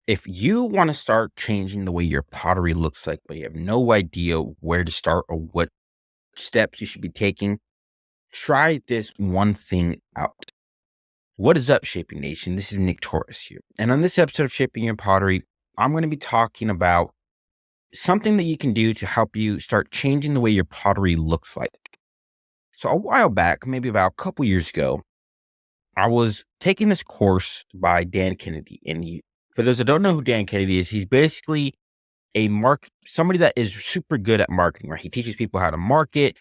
If you want to start changing the way your pottery looks like, but you have no idea where to start or what steps you should be taking, try this one thing out. What is up, Shaping Nation? This is Nick Torres here. And on this episode of Shaping Your Pottery, I'm going to be talking about something that you can do to help you start changing the way your pottery looks like. So, a while back, maybe about a couple years ago, I was taking this course by Dan Kennedy. For those that don't know who Dan Kennedy is, he's basically somebody that is super good at marketing, right? He teaches people how to market,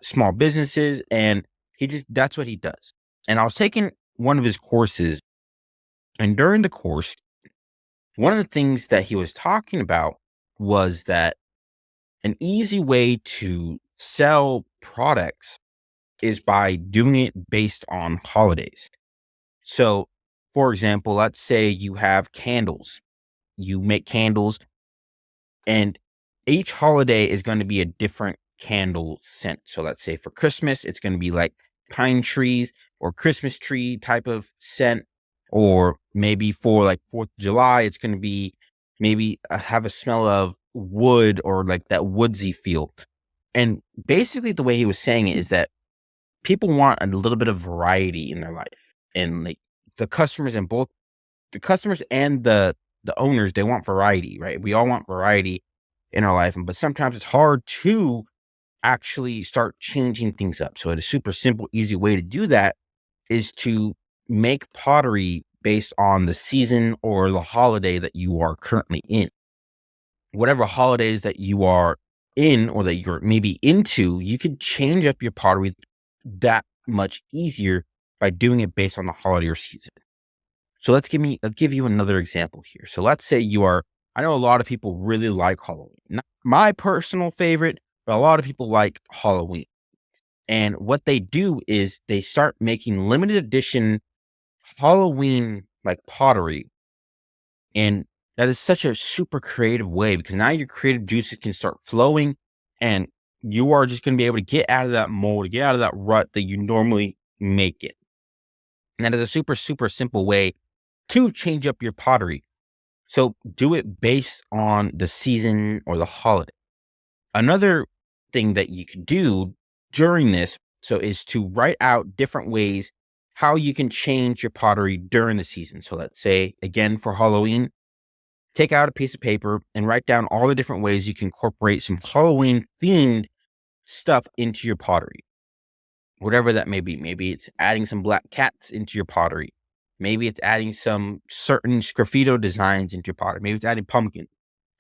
small businesses, and that's what he does. And I was taking one of his courses, and during the course, one of the things that he was talking about was that an easy way to sell products is by doing it based on holidays. So, for example, let's say you have candles. You make candles, and each holiday is going to be a different candle scent. So let's say for Christmas, it's going to be like pine trees or Christmas tree type of scent. Or maybe for like 4th of July, it's going to be maybe have a smell of wood or like that woodsy feel. And basically, the way he was saying it is that people want a little bit of variety in their life. And like the customers and both the customers and the owners, they want variety, right? We all want variety in our life, but sometimes it's hard to actually start changing things up. So a super simple, easy way to do that is to make pottery based on the season or the holiday that you are currently in. Whatever holidays that you are in or that you're maybe into, you can change up your pottery that much easier by doing it based on the holiday or season. So let's give you another example here. So let's say I know a lot of people really like Halloween. Not my personal favorite, but a lot of people like Halloween. And what they do is they start making limited edition Halloween like pottery. And that is such a super creative way because now your creative juices can start flowing and you are just going to be able to get out of that mold, get out of that rut that you normally make it. And that is a super, super simple way to change up your pottery. So do it based on the season or the holiday. Another thing that you can do during this is to write out different ways how you can change your pottery during the season. So let's say again for Halloween, take out a piece of paper and write down all the different ways you can incorporate some Halloween themed stuff into your pottery. Whatever that may be. Maybe it's adding some black cats into your pottery. Maybe it's adding some certain graffito designs into your pottery. Maybe it's adding pumpkin,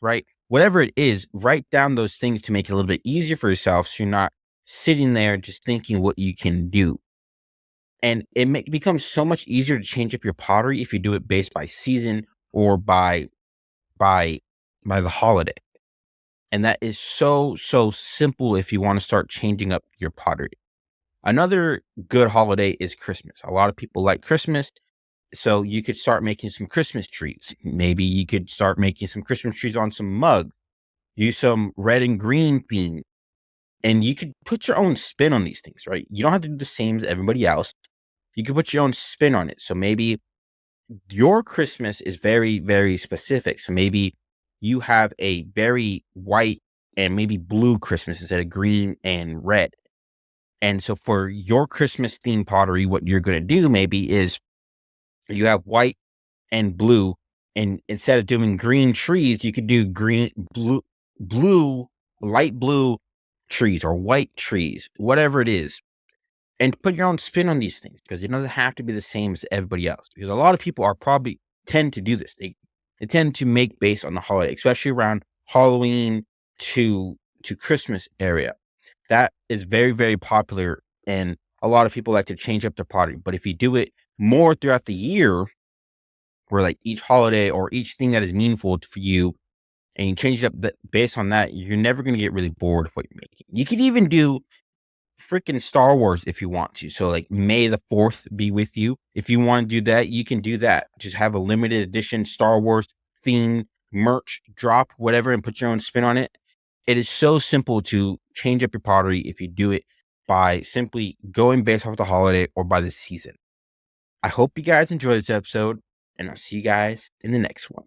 right? Whatever it is, write down those things to make it a little bit easier for yourself so you're not sitting there just thinking what you can do. And it becomes so much easier to change up your pottery if you do it based by season or by the holiday. And that is so simple if you want to start changing up your pottery. Another good holiday is Christmas. A lot of people like Christmas. So you could start making some Christmas trees. Maybe you could start making some Christmas trees on some mugs. Use some red and green theme. And you could put your own spin on these things, right? You don't have to do the same as everybody else. You can put your own spin on it. So maybe your Christmas is very, very specific. So maybe you have a very white and maybe blue Christmas instead of green and red. And so for your Christmas themed pottery, what you're going to do maybe is you have white and blue, and instead of doing green trees, you could do light blue trees or white trees, whatever it is, and put your own spin on these things because it doesn't have to be the same as everybody else. Because a lot of people tend to do this. They tend to make based on the holiday, especially around Halloween to Christmas area. That is very, very popular, and a lot of people like to change up their pottery. But if you do it more throughout the year, where like each holiday or each thing that is meaningful for you, and you change it up based on that, you're never going to get really bored of what you're making. You could even do freaking Star Wars if you want to. So like May the 4th be with you. If you want to do that, you can do that. Just have a limited edition Star Wars themed merch drop, whatever, and put your own spin on it. It is so simple to change up your pottery if you do it by simply going based off the holiday or by the season. I hope you guys enjoyed this episode, and I'll see you guys in the next one.